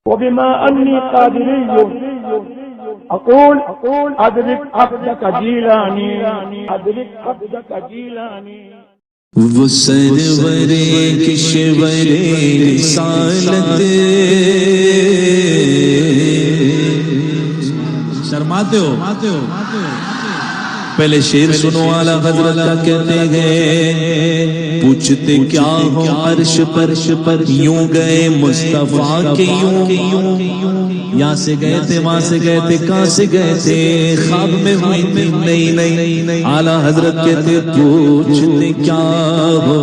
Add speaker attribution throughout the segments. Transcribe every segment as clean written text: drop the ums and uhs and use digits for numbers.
Speaker 1: وبما أني قادري أقول أدرك عبدك جيلاني أدرك عبدك جيلاني.
Speaker 2: وہ سرور کشور رسالت شرماتے ہو پہلے شعر سنو اعلیٰ حضرت کا کہتے ہیں پوچھتے کیا ہو عرش پر یوں گئے مصطفیٰ کے یوں یہاں سے گئے تھے وہاں سے گئے تھے کہاں سے گئے تھے خواب میں ہوئی تھی نہیں اعلیٰ حضرت کہتے پوچھتے کیا ہو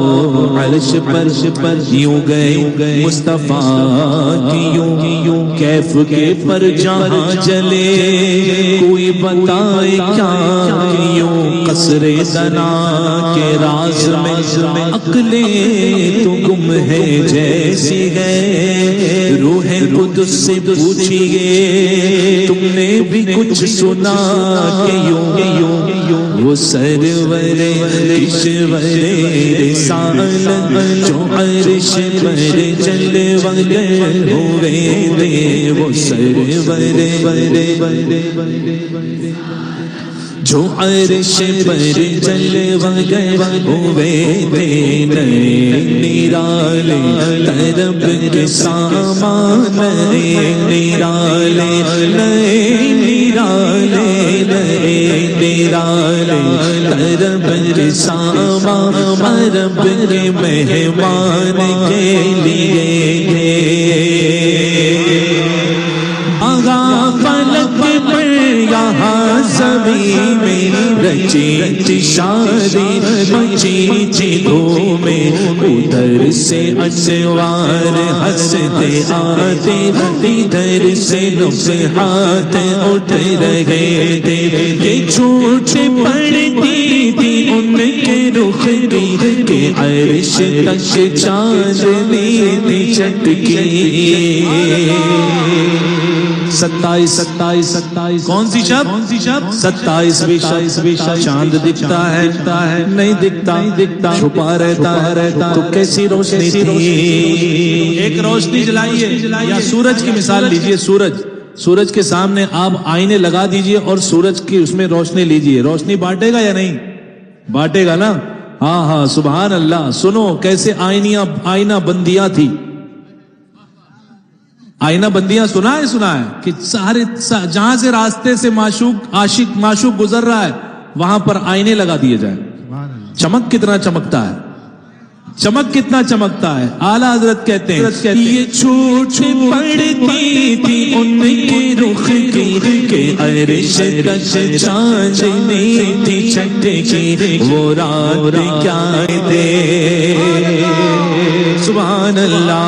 Speaker 2: عرش پر یوں گئے مصطفیٰ کی یوں کیف کے پر جہاں جلے کوئی بتائے کیا یوں قصر دنا کے راز میں عقلیں تو گم ہے جیسی ہے روح قدس سے پوچھئے تم نے بھی کچھ سنا کہ یوں وہ سرور کشور رسالت جو عرش پر جلوگر ہوئے وہ سرور جو عرش پر جلوگر ہوئے نرالے طرب کے سامان نرالے طرب کے سامان عرب کے مہمان کے لیے آغا فلک پر یہاں زمین میں رچی شادی مچی دھومے ادھر سے انوار ہنستے آتے ادھر سے نفحات اٹھ رہے تھے یہ جھوٹ پڑتی تھی ان کے رخ کی کہ عرش تک چاندنی تھی چٹکی. 27 کون سی شب 27ویں شب چاند دکھتا ہے نہیں دکھتا چھپا رہتا تو کیسی روشنی تھی. ایک روشنی جلائیے یا سورج کی مثال لیجئے سورج کے سامنے آپ آئینے لگا دیجئے اور سورج کی اس میں روشنی لیجئے روشنی بانٹے گا یا نہیں بانٹے گا نا. ہاں سبحان اللہ. سنو کیسے آئینہ بندیاں تھی آئینہ بندیاں سنا ہے کہ سارے جہاں سے راستے سے معشوق گزر رہا ہے وہاں پر آئینے لگا دیے جائیں. چمک کتنا چمکتا ہے اعلیٰ حضرت کہتے ہیں یہ چھوٹ پڑتی تھی ان کے رخ کی کہ عرش تک چاندنی تھی چٹکی وہ رات کیا دے. سبحان اللہ.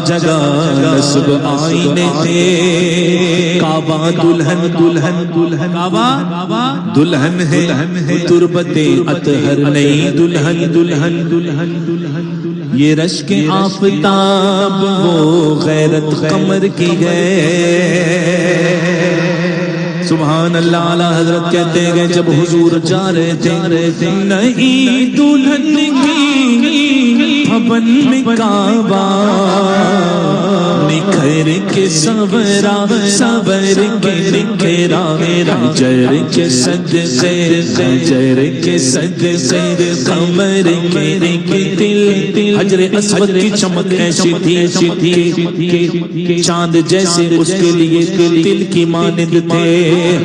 Speaker 2: جگہ نصب آئینے تھے کعبہ دلہن ہے تربت اطہر نئی دلہن یہ رشک آفتاب وہ غیرت قمر کی ہے. سبحان اللہ. اعلیٰ حضرت کہتے ہیں جب حضور جا رہے تھے نئی دلہن کی بھون میں کعبہ نکھر کے سور کے نکھرا حجر کے صدقے قمر کے دل حجر اسود کی چمک ایسی تھی چاند جیسے اس کے لیے دل کی مانند تھے.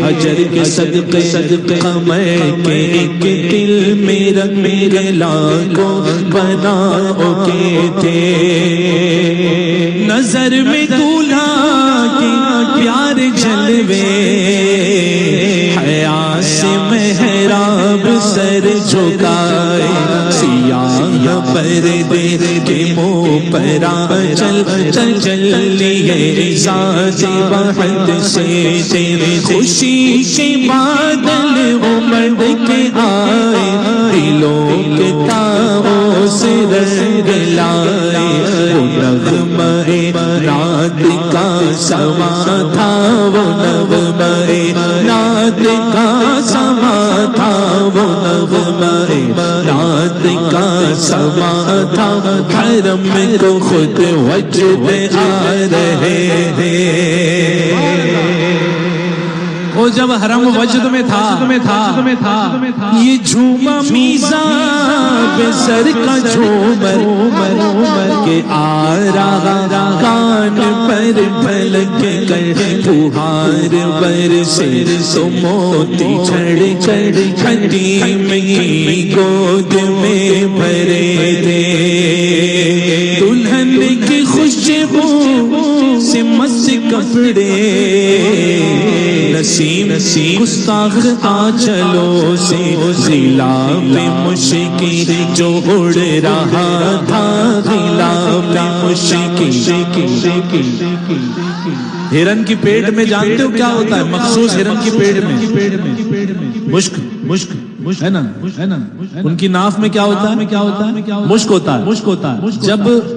Speaker 2: حجر کے صدقے قمر کے دل میرے لاکھوں بنا کے تھے. نظر میں دولہا کی پیار جلوے حیا سے محراب سر جھکائے سیاہ پردے کے منہ پر چل لیے ذات وحد سے تیرے خوشی کے بادل امڑ کے آئے دلوں کے تاؤں سے رنگ لائے نغمہ نعت کا سما تھا وہ نغمہ نعت کا سما تھا وہ نغمہ نعت کا سما تھا حرم کو خود وجد آ رہے ہیں
Speaker 3: وہ جب حرم وجد میں تھا
Speaker 2: یہ جھوما میزان بے سر کا جھومر کے آ رہا کان پر پلک کر پہاڑ پر سے تو موتی چھڑ میں گود میں بھرے تھے دلہن کی خوشبو سے مست کپڑے نسیم گستاخ آنچلوں سے غلاف مشکی جو اڑ رہا تھا غلاف مشکی
Speaker 3: ہرن کی پیٹ میں جانتے ہو کیا ہوتا ہے مخصوص ہرن کی پیٹ میں مشک ہے نا ان کی ناف میں کیا ہوتا ہے مشک ہوتا ہے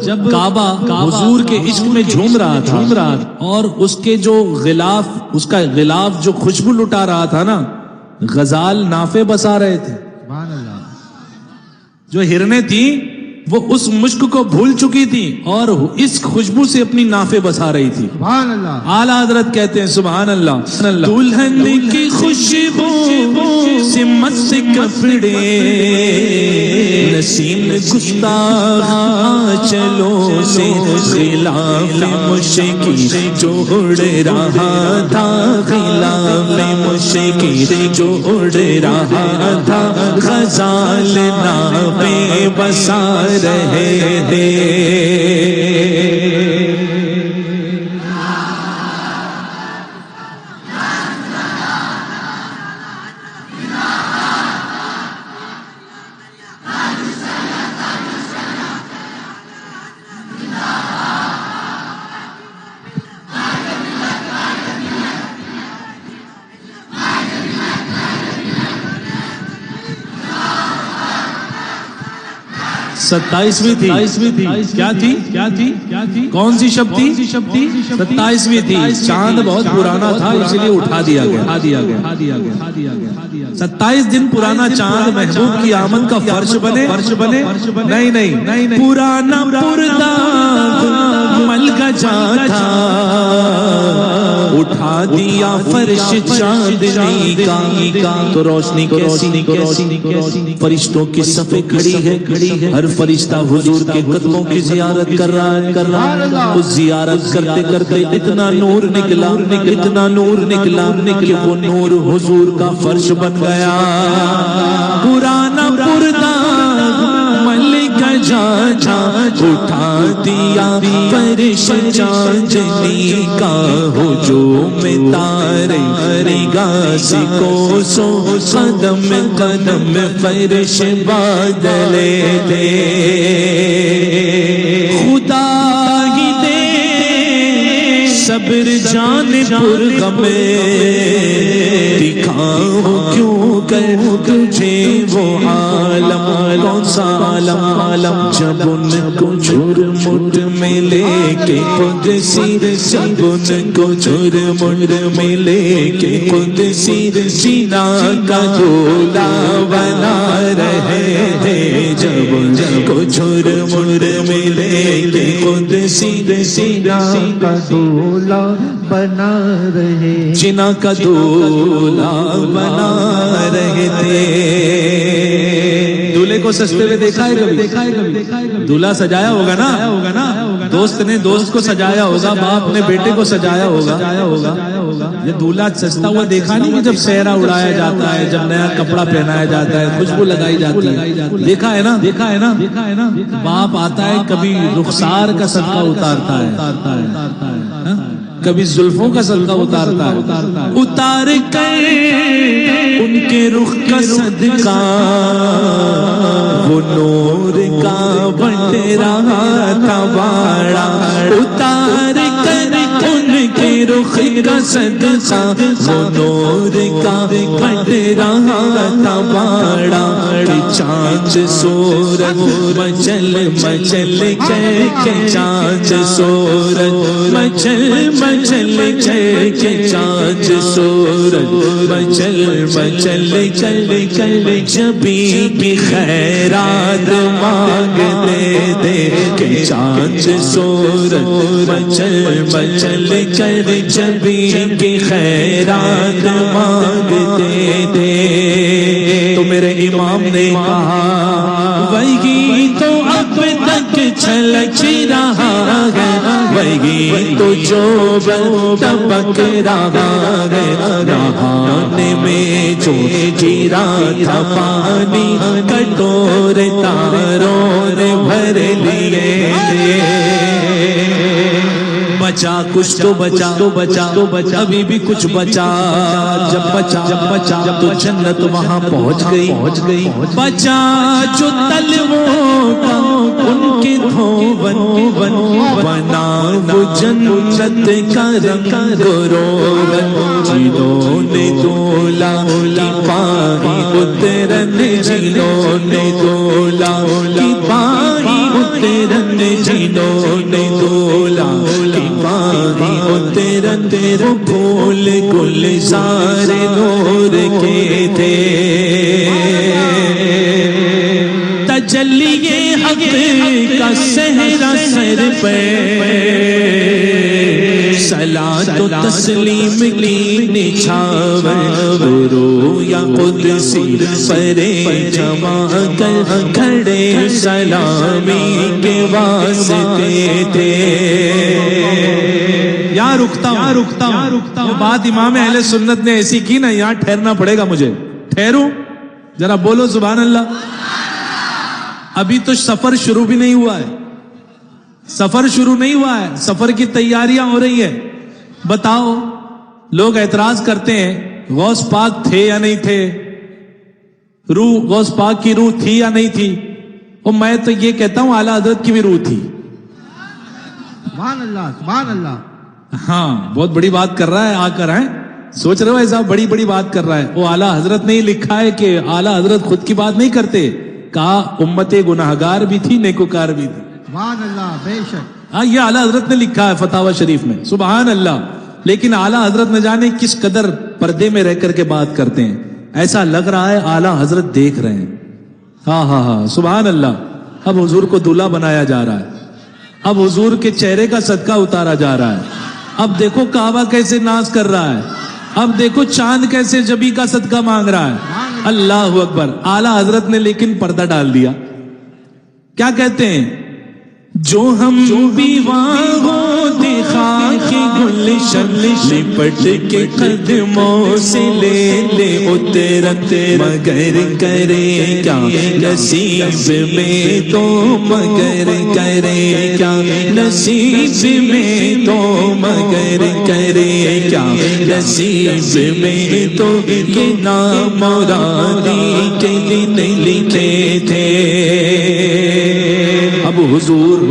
Speaker 3: جب کعبہ حضور کے عشق میں جھوم رہا تھا اور اس کے جو غلاف اس کا غلاف جو خوشبو لٹا رہا تھا نا غزال نافے بسا رہے تھے جو ہرنیں تھیں وہ اس مشک کو بھول چکی تھی اور اس خوشبو سے اپنی نافے بسا رہی تھی
Speaker 4: سبحان اللہ
Speaker 3: اعلیٰ حضرت کہتے ہیں سبحان اللہ
Speaker 2: دلہن کی خوشبو سے مست کپڑے نسیم گستاخ چلو سے غلاف مشکی جو اڑ رہا تھا غلاف مشکی جو اڑ رہا تھا غزال نافے بسا رہے تھے
Speaker 3: ستائیسویں تھی کیا تھی کون سی شب تھی ستائیسویں تھی چاند بہت پرانا تھا اس لیے اٹھا دیا گیا 27 دن پرانا چاند محبوب کی آمد کا فرش بنے نہیں
Speaker 2: پرانا پردہ مل گجا تھا اٹھا دیا فرش چاندنی کا تو روشنی کیسی فرشتوں کی صفیں کھڑی ہے ہر فرشتہ حضور کے قدموں کی زیارت کر رہا ہے اس زیارت کرتے کرتے اتنا نور نکلا کہ وہ نور حضور کا فرش بن گیا پرانا پردہ اٹھا دیا فرش چاندنی کا ہجوم تارے نگاہ کو سو قدم فرش بادلے دے خدا ہی دے صبر جان پر غم دکھاؤ کیوں کر تجھے وہ عالم کون سا عالم جب ان کو جھرمٹ میں لے کے قدسی جب ان کو جھرمٹ میں لے کے قدسی جینا کا دولہ بنا رہے تھے جب ان کو جھرمٹ میں لے کے قدسی جینا کا دولہ بنا رہے جینا کا دولہ بنا رہے تھے
Speaker 3: دولہے کو سجتے ہوئے دیکھا ہے کبھی دولہا سجایا ہوگا نا دوست نے دوست کو سجایا ہوگا باپ نے بیٹے کو سجایا ہوگا یہ دولہا سجتا ہوا دیکھا نہیں کہ جب سہرا اڑایا جاتا ہے جب نیا کپڑا پہنایا جاتا ہے خوشبو لگائی جاتی ہے دیکھا ہے نا باپ آتا ہے کبھی رخسار کا صدقہ اتارتا ہے کبھی زلفوں کا صدقہ اتارتا ہے
Speaker 2: اتار کر ان کے رخ کا صدقہ وہ نور کا بٹ رہا تھا باڑا اتار کر ان کے رخ رخ کا صدقہ وہ نور کا بٹ رہا تھا باڑا کہ چاند سورج مچل مچل کے چاند سورج مچل مچل کے چاند سورج مچل مچل چل جبی کی خیرات مانگتے تھے کہ چاند سورج مچل مچل جبی کی خیرات مانگتے تھے. تو میرے امام نے کہا وہی تو اب تک چھلک رہا ہے وہی تو جو تبک رہا ہے نہانے میں جو گرا تھا پانی کٹور تاروں نے بھر لیے. بچا کچھ تو بچا ابھی بھی کچھ بچا. جب بچا تو جنت وہاں پہنچ گئی. بچا جو تلووں کا ان کے دھون بنا وہ جنت کا رنگ روغن جنہوں نے دولا کی پائی اترن جنہوں نے دولا کی پائی اترن جنہوں نے دولا کی پائی اترن وہ پھول گلزار نور کے تھے. تجلی حق کا صحرا سر پہ صلاۃ و تسلیم کی نچھاور رویا قدسی پرے جما کر کھڑے سلامی کے واسطے تھے.
Speaker 3: یہاں رکتا ہوں یہ بات امام اہل سنت نے ایسی کی نا یہاں ٹھہرنا پڑے گا مجھے. ٹھہروں ذرا بولو سبحان اللہ. ابھی تو سفر شروع بھی نہیں ہوا ہے. سفر شروع نہیں ہوا ہے. سفر کی تیاریاں ہو رہی ہے. بتاؤ لوگ اعتراض کرتے ہیں غوث پاک تھے یا نہیں تھے, روح غوث پاک کی روح تھی یا نہیں تھی. اور میں تو یہ کہتا ہوں اعلیٰ حضرت کی بھی روح تھی.
Speaker 4: سبحان اللہ سبحان اللہ.
Speaker 3: ہاں بہت بڑی بات کر رہا ہے. آ کر ہے سوچ رہے ہو ایسا بڑی بات کر رہا ہے. وہ اعلیٰ حضرت نے لکھا ہے کہ اعلیٰ حضرت خود کی بات نہیں کرتے. کہا امت گناہگار بھی تھی نیکوکار بھی تھی.
Speaker 4: سبحان اللہ بے شک.
Speaker 3: ہاں یہ اعلیٰ حضرت نے لکھا ہے فتاوی شریف میں. سبحان اللہ. لیکن اعلیٰ حضرت نہ جانے کس قدر پردے میں رہ کر کے بات کرتے ہیں. ایسا لگ رہا ہے اعلیٰ حضرت دیکھ رہے ہیں. ہاں سبحان اللہ. اب حضور کو دلہا بنایا جا رہا ہے. اب حضور کے چہرے کا صدقہ اتارا جا رہا ہے. اب دیکھو کعبہ کیسے ناز کر رہا ہے. اب دیکھو چاند کیسے جبی کا صدقہ مانگ رہا ہے. اللہ اکبر. اعلیٰ حضرت نے لیکن پردہ ڈال دیا. کیا کہتے ہیں جو ہم بیواہوں دیکھا کہ گلشن لپٹ کے قدموں سے لے اترت مگر کرے کیا نصیب میں تو مگر کرے کیا نصیب میں تو مگر کرے کیا نصیب میں تو یہ نام مرادی کے دن لکھے تھے. اب حضور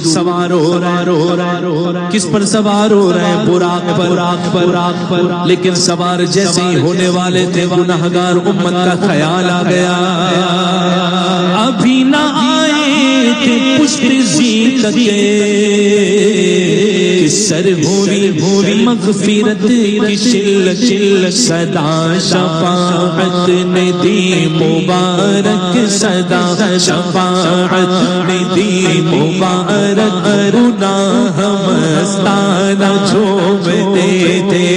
Speaker 3: سوار ہو رہا کس پر سوار ہو رہے ہیں؟ براق پر. لیکن سوار جیسے ہی ہونے والے تھے گناہگار امت کا خیال آ گیا. ابھی نہ آئے تھے پشت زین کے سر ہوئی مغفرت کی چل صدا شفاعت نے دی مبارک صدا شفاعت نے دی مبارک گناہ مستانہ جھومتے تھے.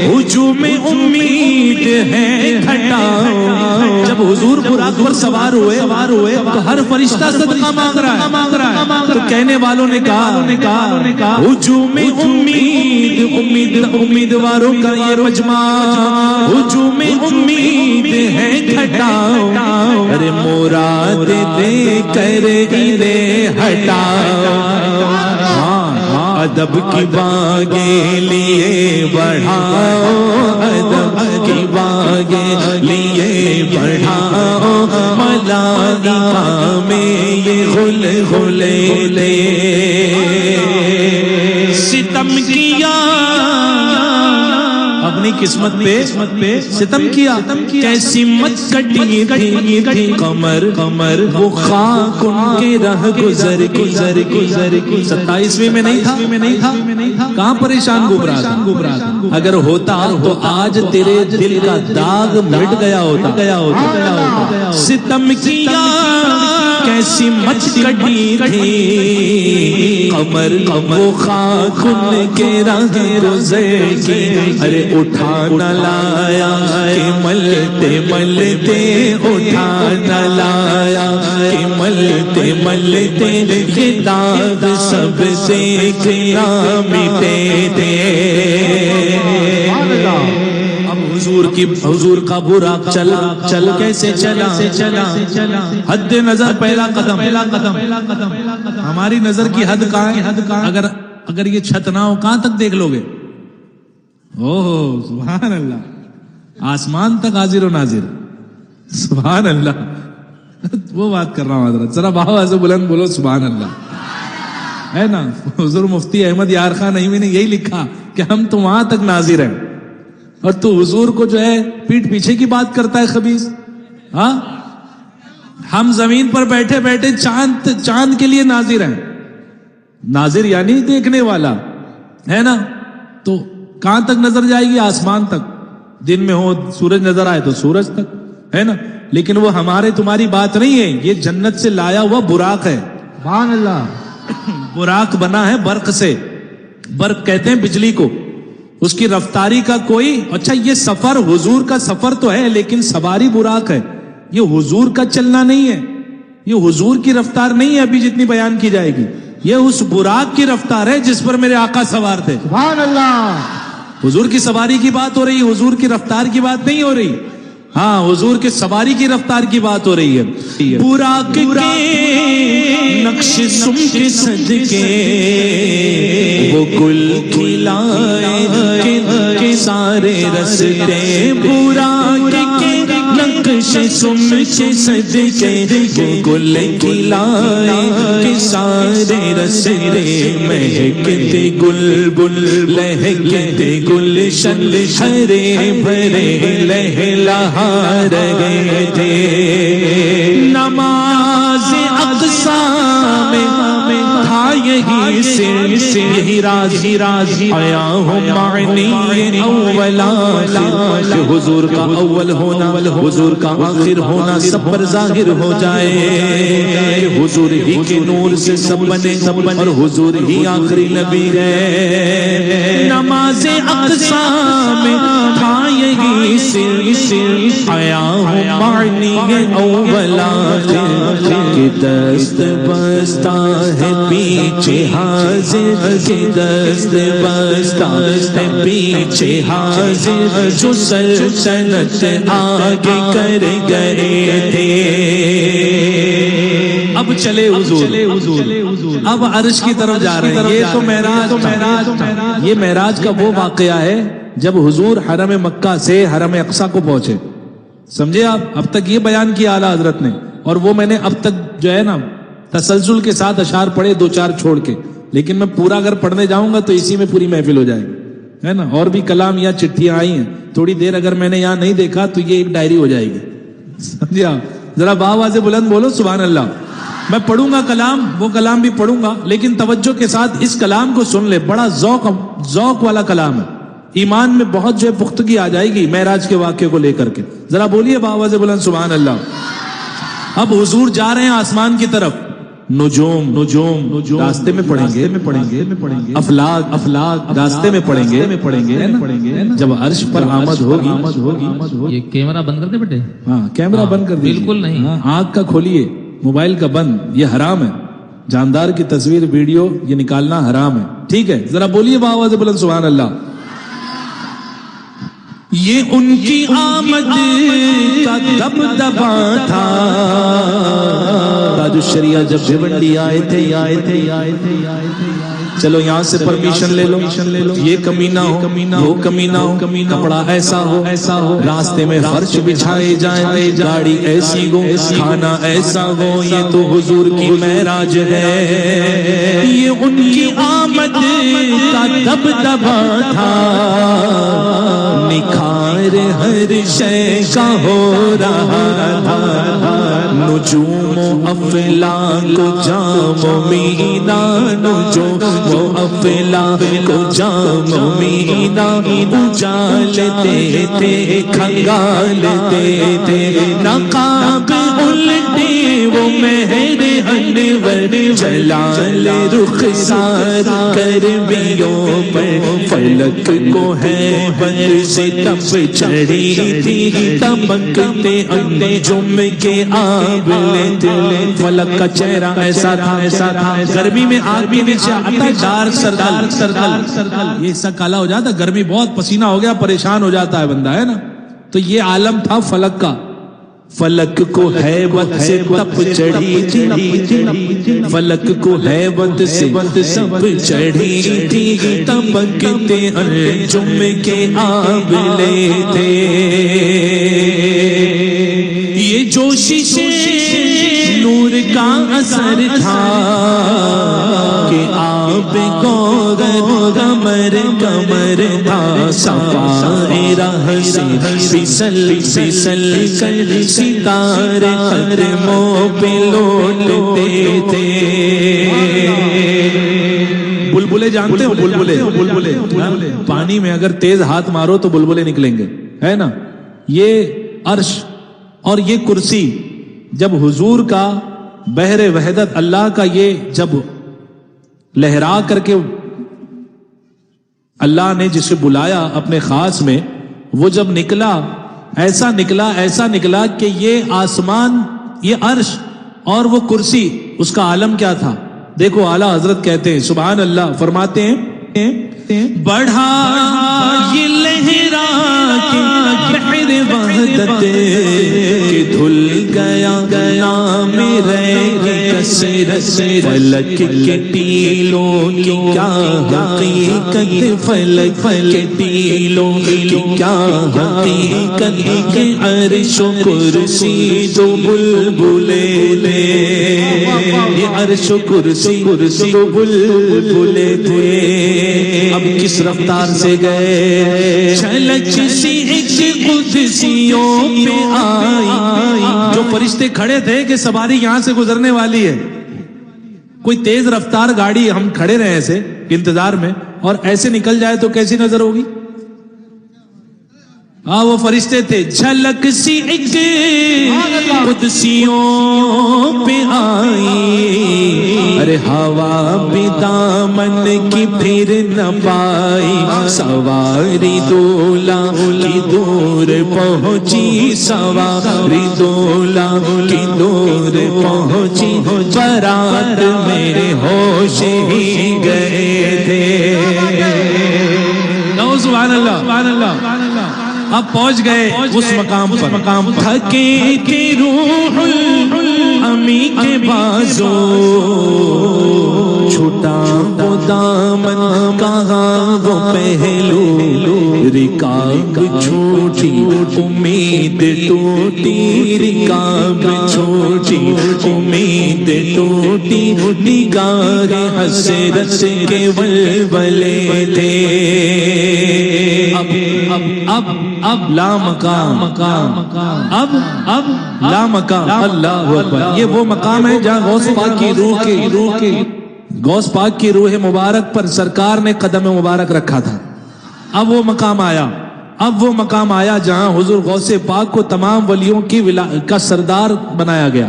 Speaker 3: ہجوم امید ہے گھٹاؤ. جب حضور براق پر سوار ہوئے تو ہر فرشتہ صدقہ مانگ رہا ہے. تو کہنے والوں نے کہا ہجوم امیدواروں کا یہ مجمع ہجوم امید ہے گھٹاؤ. ارے مراد دے کر انہیں ہٹاؤ. ادب کی باغیں لیے بڑھاؤ. ادب کی باغیں لیے بڑھاؤ. ملائکہ میں یہ غل غلے لے ستم اپنی قسمت پہ ستم کیا. کیسی مت کٹی تھی قمر وہ خاک ان کے رہ گزر 27ویں میں نہیں تھا. کہاں پریشان گھبرا تھا؟ اگر ہوتا تو آج تیرے دل کا داغ مٹ گیا ہوتا. ستم کیا کیسی مت کٹی تھی قمر وہ خاک ان کے رہ گزر کی. ارے اٹھا نہ لایا کہ ملتے اٹھا نہ لایا کہ ملتے یہ داغ سب سے کیا مٹے تھے. حضور کا برا چل کیسے چلا حد نظر پہلا قدم. ہماری نظر کی حد کہاں ہے؟ اگر یہ چھت نہ ہو کہاں تک دیکھ لو گے؟ اوہ سبحان اللہ، آسمان تک حاضر و ناظر. سبحان اللہ، وہ بات کر رہا ہوں حضرت. ذرا باہر سے بلند بولو سبحان اللہ، ہے نا. حضور مفتی احمد یار خان نعیمی نے یہی لکھا کہ ہم تو وہاں تک ناظر ہیں اور تو حضور کو جو ہے پیٹ پیچھے کی بات کرتا ہے خبیث. ہاں ہم زمین پر بیٹھے چاند کے لیے ناظر ہیں. ناظر یعنی دیکھنے والا، ہے نا. تو کہاں تک نظر جائے گی؟ آسمان تک. دن میں ہو سورج نظر آئے تو سورج تک، ہے نا. لیکن وہ ہمارے تمہاری بات نہیں ہے، یہ جنت سے لایا ہوا براق ہے.
Speaker 4: سبحان اللہ.
Speaker 3: براق بنا ہے برق سے. برق کہتے ہیں بجلی کو. اس کی رفتاری کا کوئی اچھا یہ سفر حضور کا سفر تو ہے لیکن سواری براق ہے. یہ حضور کا چلنا نہیں ہے، یہ حضور کی رفتار نہیں ہے ابھی جتنی بیان کی جائے گی. یہ اس براق کی رفتار ہے جس پر میرے آقا سوار تھے.
Speaker 4: سبحان اللہ.
Speaker 3: حضور کی سواری کی بات ہو رہی ہے، حضور کی رفتار کی بات نہیں ہو رہی. ہاں حضور کے سواری کی رفتار کی بات ہو رہی ہے. براق کے نقش سم کے صدقے وہ گل کھلائے کے سارے رستے. براق کے نقش سم کے صدقے وہ گل کھلائے کے سارے رستے. مہکتے گل بل لہکتے گلشن ہرے بھرے لہلا رہے تھے. نماز اقصیٰ میں تھا یہی سے یہی راز آیا ہوں معنی اولا کہ حضور کا اول ہونا حضور کا آخر ہونا سب پر ظاہر ہو جائے. حضور ہی کے نور سے سب بنے اور حضور ہی آخری نبی ہے. نماز اقصیٰ میں تھا یہی سے آیا ہوں معنی اولا کہ دست بستا ہے پیچھے حاضر کہ دست بستا ہے پیچھے حاضر جو سلطنت آگے کر گئے تھے. اب چلے حضور اب عرش کی طرف جا رہے ہیں. یہ تو معراج یہ معراج کا وہ واقعہ ہے جب حضور حرم مکہ سے حرم اقصیٰ کو پہنچے. سمجھے آپ؟ اب تک یہ بیان کیا اعلیٰ حضرت نے اور وہ میں نے اب تک جو ہے نا تسلسل کے ساتھ اشعار پڑھے 2-4 چھوڑ کے. لیکن میں پورا اگر پڑھنے جاؤں گا تو اسی میں پوری محفل ہو جائے گی، ہے نا. اور بھی کلام یا چٹھیاں آئی ہیں، تھوڑی دیر اگر میں نے یہاں نہیں دیکھا تو یہ ایک ڈائری ہو جائے گی. سمجھے آپ؟ ذرا باواز بلند بولو سبحان اللہ. میں پڑھوں گا کلام، وہ کلام بھی پڑھوں گا لیکن توجہ کے ساتھ اس کلام کو سن لے. بڑا ذوق والا کلام ہے. ایمان میں بہت جو ہے پختگی آ جائے گی معراج کے واقعے کو لے کر کے. ذرا بولیے باواز بلند سبحان اللہ. اب حضور جا رہے ہیں آسمان کی طرف. نجوم راستے میں پڑھیں گے. افلاک راستے میں پڑھیں گے. جب عرش پر آمد ہوگی.
Speaker 5: یہ کیمرہ بند کر دے بیٹے.
Speaker 3: ہاں کیمرہ بند کر دیجیے.
Speaker 5: بالکل نہیں.
Speaker 3: آنکھ کا کھولیے، موبائل کا بند. یہ حرام ہے. جاندار کی تصویر ویڈیو یہ نکالنا حرام ہے. ٹھیک ہے؟ ذرا بولیے باواز بلند سبحان اللہ. یہ ان کی آمد کا دبدبا تھا. تاج الشریعہ جب بھیونڈی آئے تھے. چلو یہاں سے پرمیشن لے لو. یہ کمینہ ہو وہ کمینہ ہو، کپڑا ایسا ہو، راستے میں فرش بچھائے جائیں، گاڑی ایسی ہو، کھانا ایسا ہو. یہ تو حضور کی معراج ہے. یہ ان کی آمد کا دبدبا تھا.
Speaker 2: نکھار ہر شے کا ہو رہا تھا نجوم و افلاک کو جام و مینا نجوم و افلاک کو جام و مینا اجالتے تھے کھنگالتے تھے نقاب الٹے وہ مہر انور جلال رخسار کربیوں پر فلک کو ہے بر سے تب چڑھی تھی تمکتے انجم کے آبلے دل فلک کا چہرہ ایسا تھا گرمی میں آدمی نیچے آتا ڈارک سرکل
Speaker 3: یہ سب کالا ہو جاتا، گرمی بہت پسینہ ہو گیا پریشان ہو جاتا ہے بندہ، ہے نا؟ تو یہ عالم تھا فلک کا.
Speaker 2: فلک کو ہیبت سے تپ چڑھی تھی فلک کو ہیبت سے سب چڑھی تھی تمکتے انجم کے آبلے تھے یہ جوشش نور کا اثر تھا کہ آپ کو کمر تھا صفائے راہ سے پھسل کر ستارے قدموں پہ لوٹتے تھے.
Speaker 3: بلبلے جانتے ہو؟ بلبلے پانی میں اگر تیز ہاتھ مارو تو بلبلے نکلیں گے، ہے نا؟ یہ عرش اور یہ کرسی جب حضور کا بحر وحدت اللہ کا یہ جب لہرا کر کے اللہ نے جسے بلایا اپنے خاص میں، وہ جب نکلا ایسا نکلا کہ یہ آسمان، یہ عرش اور وہ کرسی، اس کا عالم کیا تھا؟ دیکھو اعلیٰ حضرت کہتے ہیں سبحان اللہ، فرماتے ہیں بڑھا یہ لہرا کے بحر وحدت کہ دھل گیا نام رہ کثرت فلک کے ٹیلوں کی کیا حقیقت فلک کے ٹیلوں کی کیا حقیقت کہ عرش و کرسی دو بلبلے لے یہ عرش و کرسی دو بلبلے تھے. اب کس رفتار سے گئے چھلک سی ایک قدسیوں پہ آئی، جو فرشتے کھڑے تھے کہ سواری یہاں سے گزرنے والی ہے، کوئی تیز رفتار گاڑی ہم کھڑے رہے ایسے انتظار میں اور ایسے نکل جائے تو کیسی نظر ہوگی؟ ہاں وہ فرشتے تھے. جھلک سی ایک قدسیوں پہ آئی، ارے ہوا بھی دامن کی پھر نہ پائی، سواری دولا کی دور پہنچی، سواری دولا کی دور پہنچی، برات میں ہوش ہی گئے تھے. سبحان اللہ سبحان اللہ. اب پہنچ گئے اس مقام پر. تھکے کے روح امی کے بازو چھوٹا وہ دامن کہاں وہ پہلو، رکاب چھوٹی امید ٹوٹی، رکاب چھوٹی امید ٹوٹی، نگاہ حسرت کے ولولے تھے. اب لا مقام اب لا مقام. اللہ اکبر. یہ وہ مقام ہے جہاں غوث پاک کی روح کے غوث پاک کی روح مبارک پر سرکار نے قدم مبارک رکھا تھا. اب وہ مقام آیا جہاں حضور غوث پاک کو تمام ولیوں کا سردار بنایا گیا.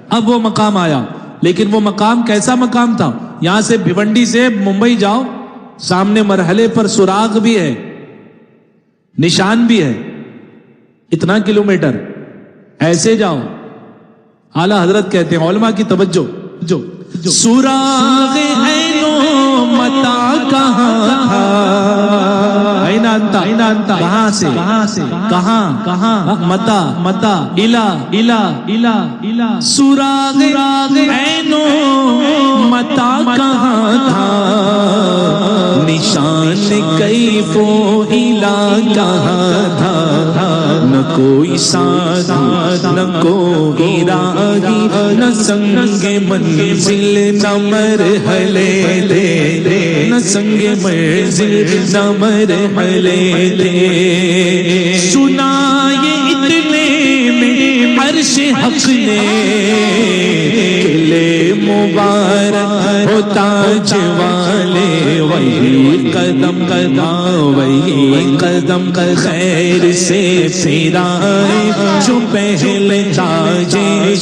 Speaker 3: اب وہ مقام آیا، لیکن وہ مقام کیسا مقام تھا؟ یہاں سے بھیونڈی سے ممبئی جاؤ، سامنے مرحلے پر سراغ بھی ہے، نشان بھی ہے، اتنا کلومیٹر ایسے جاؤ. اعلیٰ حضرت کہتے ہیں علماء کی توجہ، جو سراغ عینو متا کہاں تھا، کہاں سے کہاں متا الا سراغ عینو متا کہاں تھا، نشان کیف و الا کہاں تھا،
Speaker 2: نہ کوئی سادہ نہ کوئی راہی نہ سنگ منزل نہ مرحلے تھے نہ سنگ منزل نہ مرحلے تھے سنا یہ اتنے میں عرش حق نے قلعے مبارک ہو تاج والے وہی قدم قدم وہی قدم خیر سے پھرائے جو پہلے تاج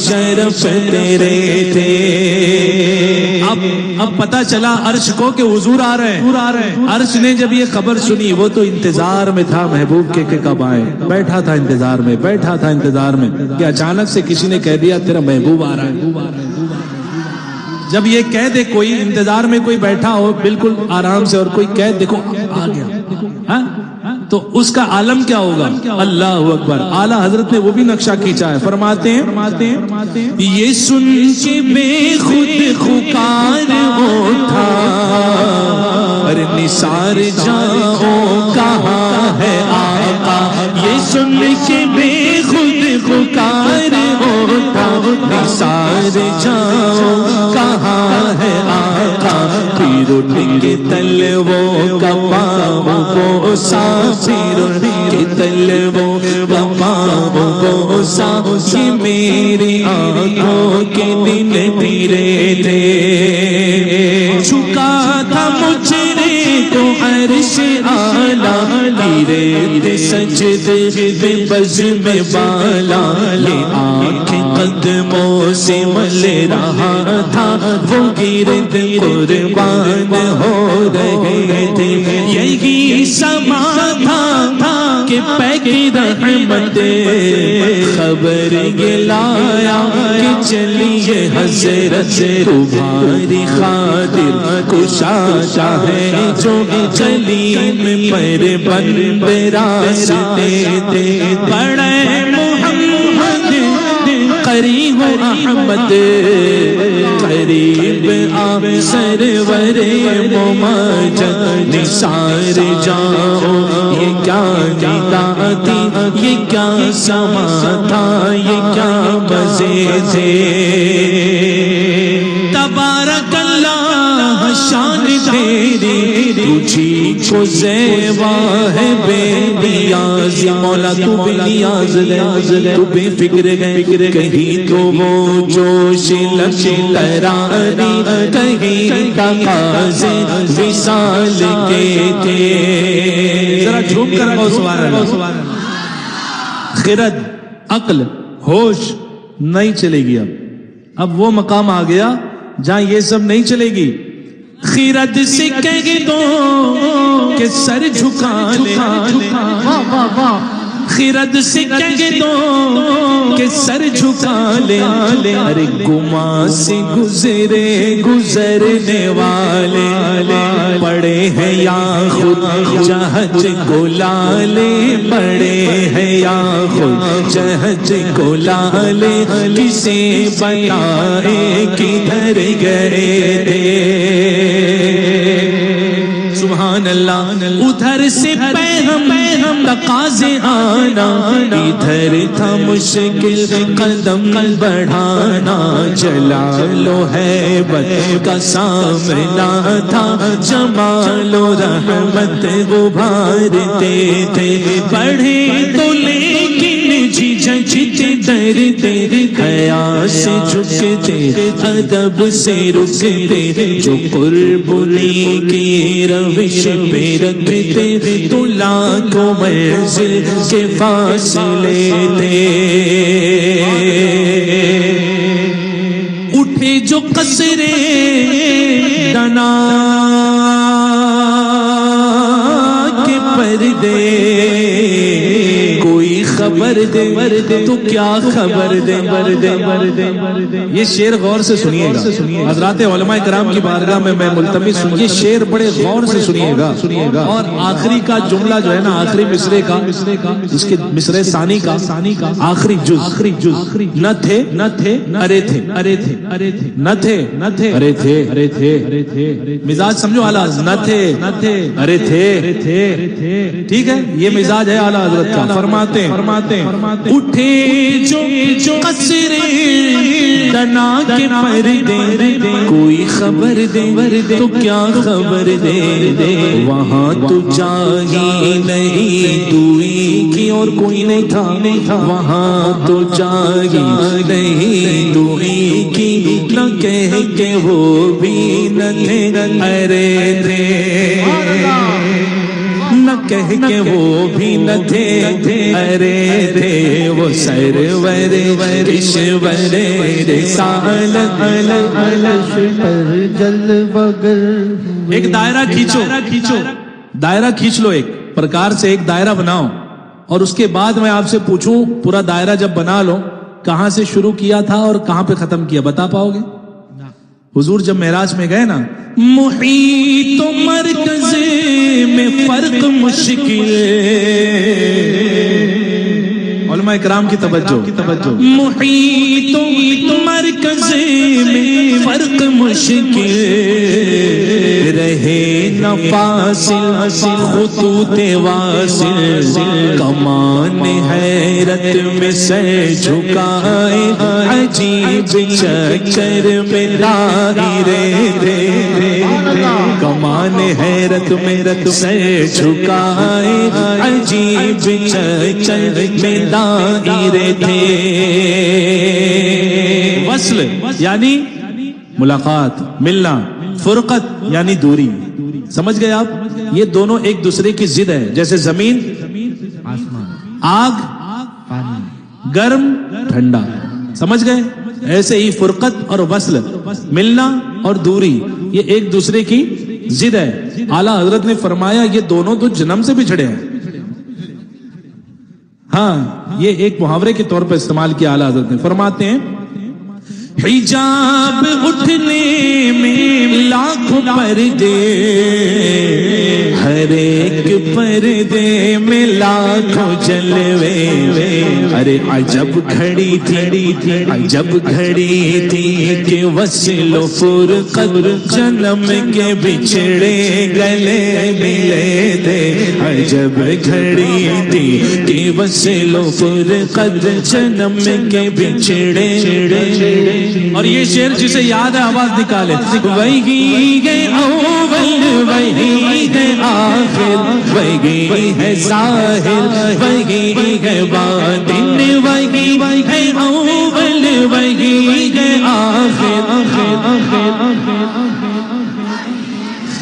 Speaker 2: شرف تیرے تھے
Speaker 3: اب پتہ چلا عرش کو کہ حضور آ رہے ہیں. عرش نے جب یہ خبر سنی وہ تو انتظار میں تھا محبوب کے کہ کب آئے. بیٹھا تھا انتظار میں کہ اچانک سے کسی نے کہہ دیا تیرا محبوب آ رہا ہے. جب یہ کہہ دے کوئی انتظار میں کوئی بیٹھا ہو بالکل آرام سے اور کوئی کہہ دیکھو آ گیا تو اس کا عالم کیا ہوگا. اللہ اکبر. اعلیٰ حضرت نے وہ بھی نقشہ کھینچا ہے. فرماتے ہیں
Speaker 2: یہ سن کے بے خود خکار اٹھا اور نثار جاؤ کہاں ہے آقا. یہ سن کے بے خود خکار اٹھا نثار جاؤ کہاں ہے آقا. پھر اٹھ کے تلووں کا پاؤں کو پھر کے تلووں کا پاؤں کو یہ میری آنکھوں کے دن تیرے تھے. چھکا تھا مجھے تو عرش آلہ گرے سجدے بے بز میں بالا. یہ آنکھیں قدموں سے مل رہا تھا وہ گرد قربان ہو رہے تھے. یہی سما تھا کہ پیک رحمت خبر یہ لایا کہ چلیے حضرت تمہاری خاطر کشادہ ہے جو جلیم پر بند راستے تھے. بڑے محمد قریب احمد قریب آپ سرور مماجد نثار جاؤ. یہ کیا ندا تھی یہ کیا سما تھا یہ کیا مزے تھے. تبارک اللہ شان تیری تجھی کو زیبا ہے بے نیاز. مولا تو بے نیاز ہے تو بے فکر ہے کہیں تو وہ جوش لش ترانی کہیں تقاضے وصال کے تھے.
Speaker 3: ذرا جھوم کر کہو سبحان اللہ. خرد عقل ہوش نہیں چلے گی. اب وہ مقام آ گیا جہاں یہ سب نہیں چلے گی.
Speaker 2: خرد سے کہہ دو کہ سر جھکا لے. خرد سے کہہ دو کہ سر جھکا لے. ارے گما سے گزرے گزرنے والے پڑے ہیں یا خود جہج کو لالے. پڑے ہیں یا خود جہج کو لالے. کسے بتائے کدھر گئے تھے. سبحان اللہ. ادھر سے پیغام تقاضے آنا ادھر تھا مشکل قدم بڑھانا. جلال و ہیبت کا سامنا تھا جمال و رحمت ابھارتے تھے. پڑھے تو لیکن جھجھتے ڈرتے حیا سے جھکتے ادب سے رکتے. جو قربانی کی روش پہ رکھتے تو لاکھوں منزل کے فاصلے تھے. اٹھے جو قصرے دنا کے پردے کوئی خبر دے تو کیا خبر دے.
Speaker 3: یہ شعر غور سے سنیے گا. حضرات علماء کرام کی بارگاہ میں ملتمس ہوں یہ شعر بڑے غور سے سنیے گا. اور آخری کا جملہ جو ہے نا آخری مصرے کا اس کے مصرے ثانی کا آخری جز نہ تھے ارے تھے نہ تھے ارے تھے. مزاج سمجھو اعلیٰ. نہ تھے ارے تھے. ٹھیک ہے یہ مزاج ہے اعلیٰ حضرت کا. فرماتے
Speaker 2: اٹھے جو قصر دنا کے پردے کوئی خبر دے تو کیا خبر دے وہاں تو چاہیے نہیں دوئی کی اور کوئی نہیں تھا وہاں تو چاہیے نہیں دوئی کی نہ کہہ کے وہ بھی نہ تھے ارے تھے نہ کہہ کے وہ بھی نہ تھے ارے تھے وہ سرور کشور رسالت
Speaker 4: پر جلوگر
Speaker 3: ایک دائرہ کھینچو دائرہ کھینچ لو ایک پرکار سے ایک دائرہ بناؤ اور اس کے بعد میں آپ سے پوچھوں پورا دائرہ جب بنا لو کہاں سے شروع کیا تھا اور کہاں پہ ختم کیا بتا پاؤ گے؟ حضور جب معراج میں گئے نا
Speaker 2: محیط و مرکز میں فرق مشکل
Speaker 3: علماء اکرام کی توجہ
Speaker 2: محیط و مرکز میں فرق مشکل رہے نہ فاصل خطوط واصل کمان حیرت میں سر جھکائے عجیب چکر میں دائرے تھے کمان حیرت میں سر جھکائے عجیب چکر میں دائرے تھے
Speaker 3: وصل یعنی ملاقات ملنا فرقت یعنی دوری سمجھ گئے آپ یہ دونوں ایک دوسرے کی ضد ہے جیسے زمین آگ گرم ٹھنڈا سمجھ گئے ایسے ہی فرقت اور وصل ملنا اور دوری یہ ایک دوسرے کی ضد ہے اعلیٰ حضرت نے فرمایا یہ دونوں تو جنم سے بچھڑے ہیں ہاں یہ ایک محاورے کے طور پر استعمال کیا اعلیٰ حضرت نے فرماتے ہیں
Speaker 2: حجاب اٹھنے میں لاکھوں پردے ہر ایک پردے میں لاکھوں جلوے ارے عجب گھڑی تھی عجب گھڑی تھی کہ وصل و فرقت جنم کے بچھڑے گلے ملے تھے عجب گھڑی تھی کہ وصل و فرقت جنم کے بچھڑے
Speaker 3: اور یہ شعر جسے یاد ہے آواز نکالے
Speaker 2: وہی ہے اول وہی ہے آخر وہی ہے ظاہر وہی ہے باطن وہی ہے اول وہی ہے آخر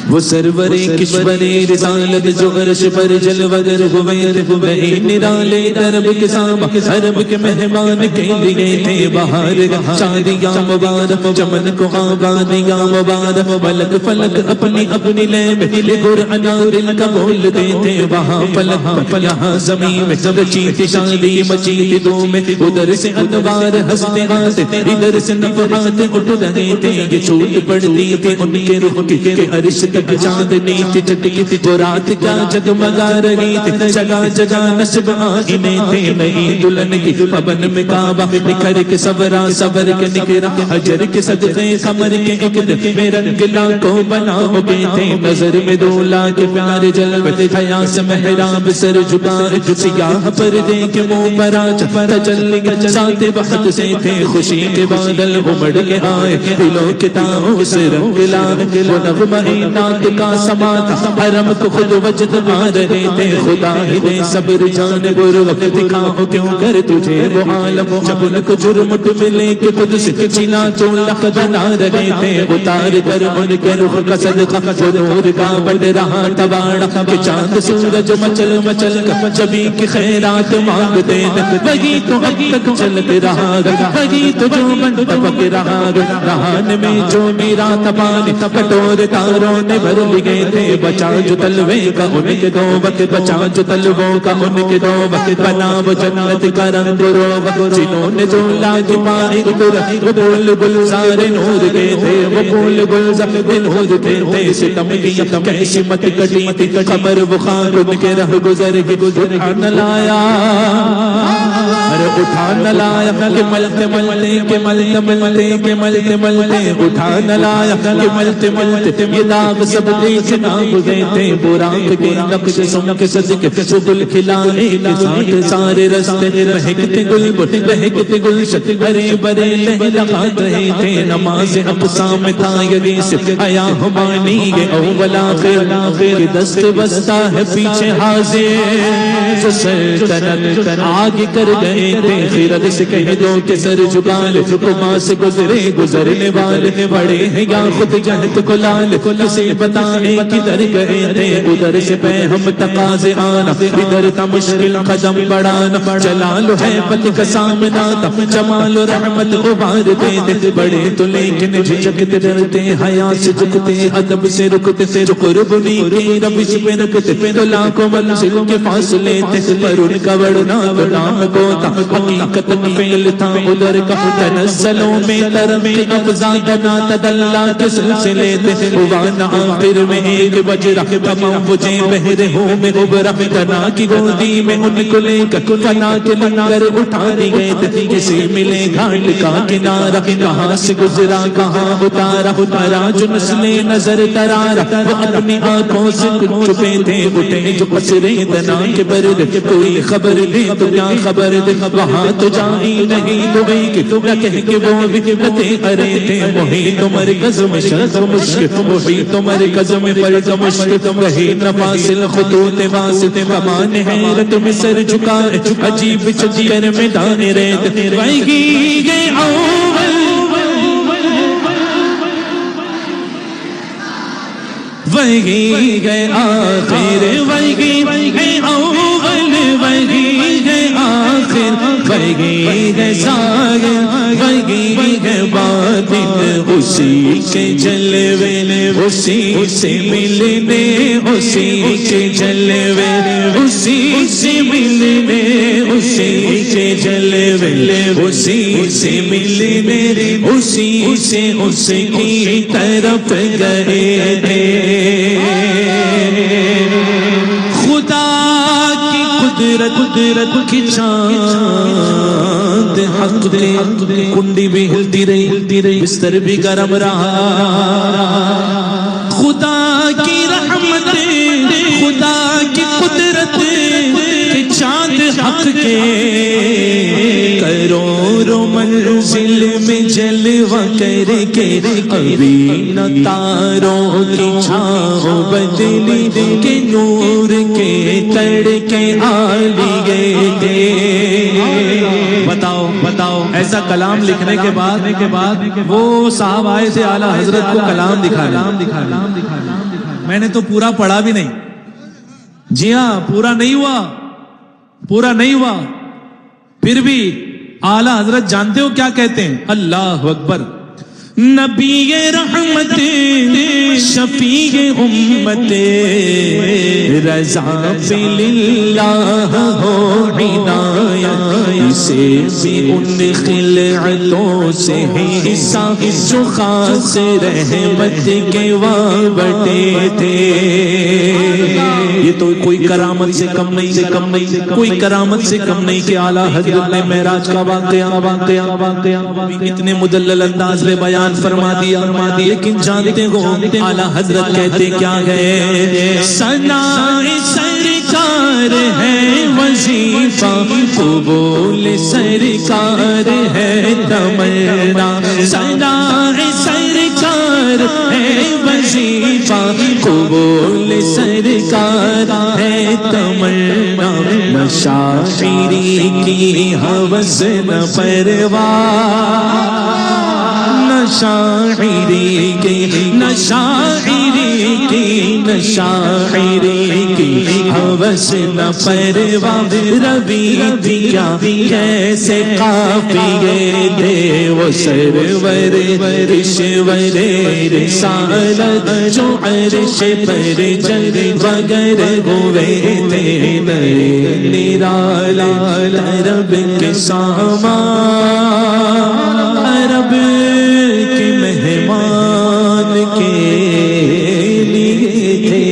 Speaker 2: وہ سرور کشور رسالت جو عرش پر جلوگر ہوئے تھے نرالے درب کے سامع عرب کے مہمان کے لیے تھے بہار شادیاں مبارک چمن کو آبادیاں مبارک ملک فلک اپنی اپنی لے میں قرآن دل کا بولتے تھے وہاں فلک یہاں زمین میں رچیت شادی مچیت دو میں ادھر سے انوار ہنستے آتے ادھر سے نفحات اٹھ رہے تھے یہ چھوٹ پڑتی تھی ان کے روح کے عرش تک چاندنی تھی چٹکی تھی وہ رات کا جگمگا رہی تھی جگہ جگہ نصب آئینے تھے نئی دلہن کی پبن میں کعبہ نکھر کے صبرا صبر کے نکرا حجر کے صدقے قمر کے ایک دن میں رنگ لاکھوں بنا ہو گئے تھے نظر میں دولا کے پیارے جلوے حیا سے محراب سر جھکائے سیاہ پردے کے منہ پر آج تجلی ساتھ وقت سے تھے خوشی کے بادل امڑ کے آئے دلوں کے تاؤں سے رنگ لائے وہ نغمہ نات کا سما تھا حرم کو خود وجد آ رہے تھے خدا ہی دے صبر جان وقت دکھاؤ کیوں کر تجھے وہ عالم جب ان کو جرم ملے کہ خود سے چنا چون لخ بنا رہے تھے اتار کر ان کے روح کا صدقہ وہ نور کا بڑھ رہا تباڑا کہ چاند سورج مچل مچل جبی کی خیرات مانگتے وہی تو اب تک چلتے رہا وہی تو جو من تبک رہا رہان میں جو میرا تبان کٹور تاروں نے بھر لگے تھے بچا جو تلوے کا ان کے دو وقت بچا جو تلووں کا ان کے دو وقت بنا وہ جنت کا رنگ رو جنہوں نے جو لاج پائی وہ بول گلزار نور کے تھے وہ بول گلزار نور کے تھے ستم کی کیسی مت کٹی تھی قمر بخار ان کے رہ گزر کے اٹھان لایا ارے اٹھان لایا کہ ملتے ملتے کہ ملتے ملتے کہ ملتے ملتے اٹھان لایا کہ ملتے ملتے یہ داغ سب دیکھنا گئے تھے براق کے نقش سنک صدق گل کھلائے کے ساتھ سارے رستے مہکتے گل مہکتے گل شت بھرے برے لہلہات رہے تھے نماز اقصا میں تھا یگیس آیا ہمانی یہ اول آخر دست بستا ہے پیچھے حاضر جو سلطنت آگے کر گئے تھے خیرت سے کہہ دو کہ سر جھکا لے وہاں سے گزرے گزرنے والے بڑے ہیں یا خود جہت کو لال کسے بتائیں کدھر گئے تھے ادھر سے پہ ہم تقاضے آنا ادھر تھا مشکل قدم بڑھانا جلال ہے پت کا سامنا تھا جمال و رحمت غبار دیتے بڑے تو لیکن جھجکتے ڈرتے حیا سے جھکتے ادب سے رکتے جو قربنی کی روش پہ رکھتے تو لاکھوں منزل کے فاصلے تھے پر ان کا بڑھنا نام کو تھا حقیقت فعل تھا ادھر کا تنزلوں میں ترمی افزادنا تدلہ کے سلسلے تھے وانا آخر میں ایک بجرہ تمام بجے بہرے ہوں میں ابرہ کنا کی گودی میں ان کو لے کر فنا کے لنگر اٹھا دی گئے تھے کسی ملے گھاٹ کا کنارہ کہاں سے گزرا کہاں اتارا جو نسلیں نظر ترارا وہ اپنی آنکھوں سے چھپے تھے اٹھے جو پسرے دنا کے برد کوئی خبر دے تو کیا خبر دے وہاں تو جائی نہیں تو گئی کہ تو کہہ کہ وہ وحدتیں ارے تھے محیط مرکز میں شرط مشک محیط مرکز میں فرق مشک وہی نفاصل خطوط واسط کمان حیرت میں سر جھکا عجیب چجیر میں دانے ریت وہی گئے اول وہی گئے آخر وہی گئے اول وہی گئے آخر وہی گئے ساگر وہی گئے باطن اسی کے جلوے اسی سے ملنے اسی کے جلوے اسی سے ملنے اسی کے جلوے اسی سے ملنے اسی سے اس کی طرف گئے تھے خدا کی قدرت کی چاند حق دے کنڈی بھی ہلتی رہی بستر بھی گرم رہا خدا کی رحمت خدا کی قدرت کے چاند حق کے کروڑوں منزل میں جلوہ کر کے ابھی نہ تاروں کی چھاؤں بدلی کے نور کے تڑکے آلی گئے تھے بتاؤ ایسا کلام لکھنے کے بعد وہ صاحب آئے تھے اعلیٰ حضرت کو کلام دکھانا میں نے تو پورا پڑھا بھی نہیں جی ہاں پورا نہیں ہوا پھر بھی اعلیٰ حضرت جانتے ہو کیا کہتے ہیں اللہ اکبر نبی رحمت شفیع امت رضا للہ ہو عنایت اسے بھی ان خلعتوں سے حصہ جو خاص رحمت کے وابٹے تھے یہ تو کوئی کرامت سے کم نہیں کوئی کرامت سے کم نہیں کہ اعلیٰ حضرت نے معراج کا واقعہ اتنے مدلل انداز میں بیان فرما دیا لیکن جانتے ہو اعلیٰ حضرت کہتے کیا ہے ثنائے سرکار ہے وظیفہ قبول سرکار ہے تمنا ثنائے سرکار ہے وظیفہ قبول سرکار ہے تمنا نہ شاعری کی ہوس نہ پرواہ شاعری کی ہوس نہ پرواہ ربی دیا کیسے قافیے تھے وہ سرور رشور رسالت جو عرش پر جلوگر ہوئے تھے نرالا عرب کے سامان عرب کے مہمان کے لیے تھے